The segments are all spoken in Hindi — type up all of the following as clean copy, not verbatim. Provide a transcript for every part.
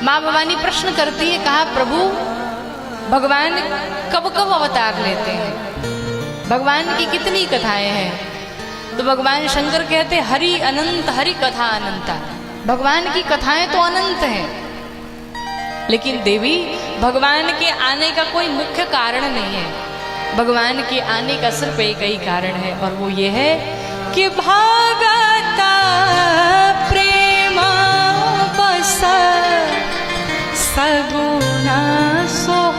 माँ भवानी प्रश्न करती है, कहा प्रभु भगवान कब कब अवतार लेते हैं, भगवान की कितनी कथाएं हैं। तो भगवान शंकर कहते हरि अनंत, हरि कथा अनंता। भगवान की कथाएं तो अनंत हैं, लेकिन देवी भगवान के आने का कोई मुख्य कारण नहीं है। भगवान के आने का सिर्फ एक ही कारण है, और वो ये है कि भागता प्रेम बस सगुना सोई।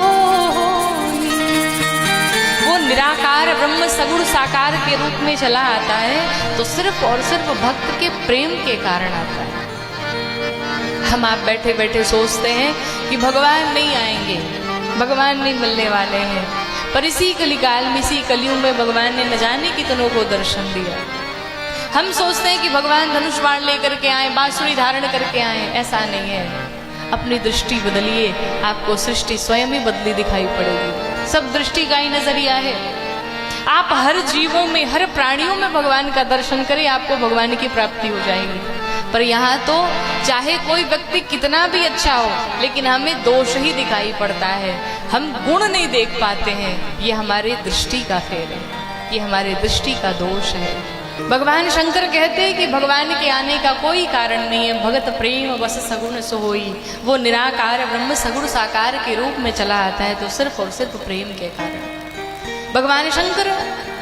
वो निराकार ब्रह्म सगुण साकार के रूप में चला आता है तो सिर्फ और सिर्फ भक्त के प्रेम के कारण आता है। हम आप बैठे बैठे सोचते हैं कि भगवान नहीं आएंगे, भगवान नहीं मिलने वाले हैं, पर इसी कलिकाल में, इसी कलयुग में भगवान ने न जाने कितनों को दर्शन दिया। हम सोचते हैं कि भगवान धनुष बाण लेकर के आए, बांसुरी धारण करके आए, ऐसा नहीं है। अपनी दृष्टि बदलिए, आपको सृष्टि स्वयं ही बदली दिखाई पड़ेगी। सब दृष्टि का ही नजरिया है। आप हर जीवों में, हर प्राणियों में भगवान का दर्शन करें, आपको भगवान की प्राप्ति हो जाएगी। पर यहाँ तो चाहे कोई व्यक्ति कितना भी अच्छा हो, लेकिन हमें दोष ही दिखाई पड़ता है, हम गुण नहीं देख पाते हैं। ये हमारे दृष्टि का फेर है, ये हमारे दृष्टि का दोष है। भगवान शंकर कहते हैं कि भगवान के आने का कोई कारण नहीं है। भगत प्रेम बस सगुण सोई। वो निराकार ब्रह्म सगुण साकार के रूप में चला आता है तो सिर्फ और सिर्फ प्रेम के कारण। भगवान शंकर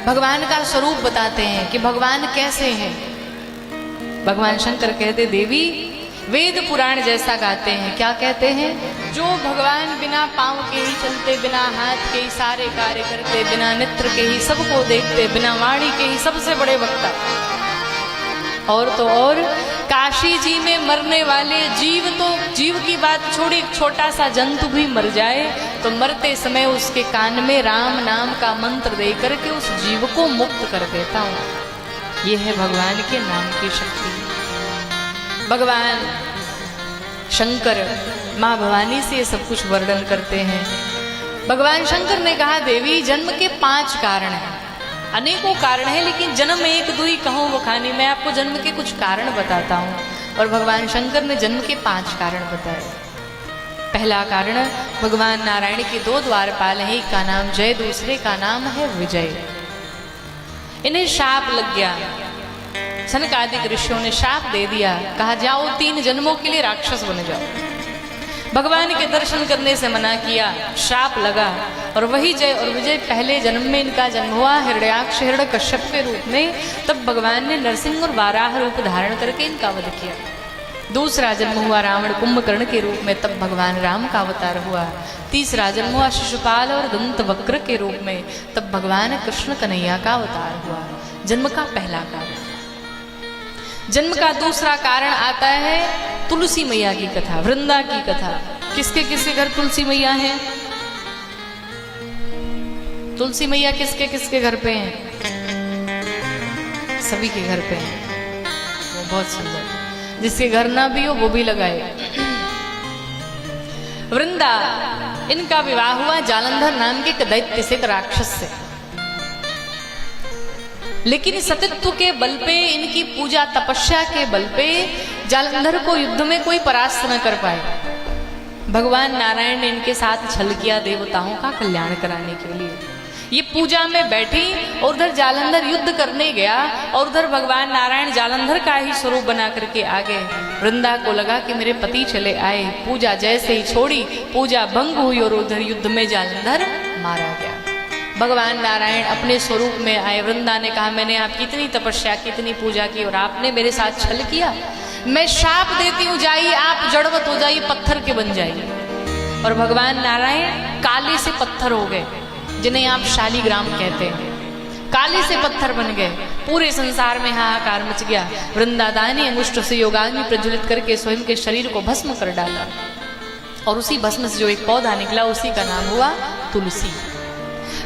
भगवान का स्वरूप बताते हैं कि भगवान कैसे हैं। भगवान शंकर कहते देवी वेद पुराण जैसा गाते हैं। क्या कहते हैं? जो भगवान बिना पांव के ही चलते, बिना हाथ के ही सारे कार्य करते, बिना नेत्र के ही सबको देखते, बिना वाणी के ही सबसे बड़े वक्ता। और तो और काशी जी में मरने वाले जीव, तो जीव की बात छोड़ी, छोटा सा जंतु भी मर जाए तो मरते समय उसके कान में राम नाम का मंत्र दे करके उस जीव को मुक्त कर देता हूं। यह है भगवान के नाम की शक्ति। भगवान शंकर माँ भवानी से ये सब कुछ वर्णन करते हैं। भगवान शंकर ने कहा देवी जन्म के 5 कारण हैं। अनेकों कारण हैं, लेकिन जन्म एक दुई कहो वो खानी। मैं आपको जन्म के कुछ कारण बताता हूँ। और भगवान शंकर ने जन्म के 5 कारण बताए। पहला कारण, भगवान नारायण के 2 द्वारपाल हैं। एक का नाम जय, दूसरे का नाम है विजय। इन्हें शाप लग गया। सनकादिक ऋषियों ने शाप दे दिया, कहा जाओ 3 जन्मों के लिए राक्षस बन जाओ। भगवान के दर्शन करने से मना किया, शाप लगा। और वही जय और विजय पहले जन्म में इनका जन्म हुआ हिरण्याक्ष हिरण्यकश्यप के रूप में। तब भगवान ने नरसिंह और वाराह रूप धारण करके इनका वध किया। दूसरा जन्म हुआ रावण कुंभकर्ण के रूप में, तब भगवान राम का अवतार हुआ। तीसरा जन्म हुआ शिशुपाल और दंत वक्र के रूप में, तब भगवान कृष्ण कन्हैया का अवतार हुआ। जन्म का पहला कारण। जन्म का दूसरा कारण आता है तुलसी मैया की कथा, वृंदा की कथा। किसके किसके घर तुलसी मैया है? तुलसी मैया किसके किसके घर पे हैं? सभी के घर पे हैं। वो बहुत सुंदर। जिसके घर ना भी हो वो भी लगाए। वृंदा, इनका विवाह हुआ जालंधर नाम के एक दैत्य से, एक राक्षस से। लेकिन सतीत्व के बल पे, इनकी पूजा तपस्या के बल पे जालंधर को युद्ध में कोई परास्त न कर पाए। भगवान नारायण ने इनके साथ छल किया देवताओं का कल्याण कराने के लिए। ये पूजा में बैठी और उधर जालंधर युद्ध करने गया, और उधर भगवान नारायण जालंधर का ही स्वरूप बना करके आ गए। वृंदा को लगा कि मेरे पति चले आए। पूजा जैसे ही छोड़ी, पूजा भंग हुई और उधर युद्ध में जालंधर मारा गया। भगवान नारायण अपने स्वरूप में आए। वृंदा ने कहा मैंने आपकी इतनी तपस्या की, इतनी पूजा की, और आपने मेरे साथ छल किया। मैं शाप देती हूँ, जाइए आप जड़वत हो जाइए, पत्थर के बन जाइए। और भगवान नारायण काले से पत्थर हो गए, जिन्हें आप शालीग्राम कहते हैं। काले से पत्थर बन गए। पूरे संसार में हाहाकार मच गया। वृंदादानी अंगुष्ठ से योगाग्नि प्रज्वलित करके स्वयं के शरीर को भस्म कर डाला, और उसी भस्म से जो एक पौधा निकला उसी का नाम हुआ तुलसी।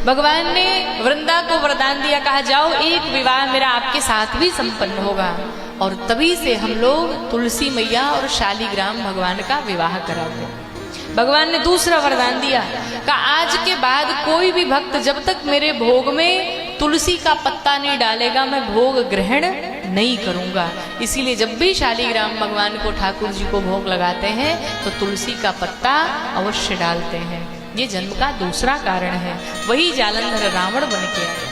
भगवान ने वृंदा को वरदान दिया, कहा जाओ एक विवाह मेरा आपके साथ भी संपन्न होगा। और तभी से हम लोग तुलसी मैया और शालीग्राम भगवान का विवाह कराते हैं। भगवान ने दूसरा वरदान दिया, कहा आज के बाद कोई भी भक्त जब तक मेरे भोग में तुलसी का पत्ता नहीं डालेगा, मैं भोग ग्रहण नहीं करूँगा। इसीलिए जब भी शालिग्राम भगवान को ठाकुर जी को भोग लगाते हैं तो तुलसी का पत्ता अवश्य डालते हैं। ये जन्म का दूसरा कारण है। वही जालंधर रावण बन के आए।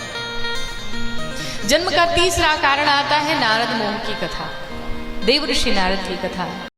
जन्म का तीसरा कारण आता है नारद मोह की कथा, देव ऋषि नारद की कथा।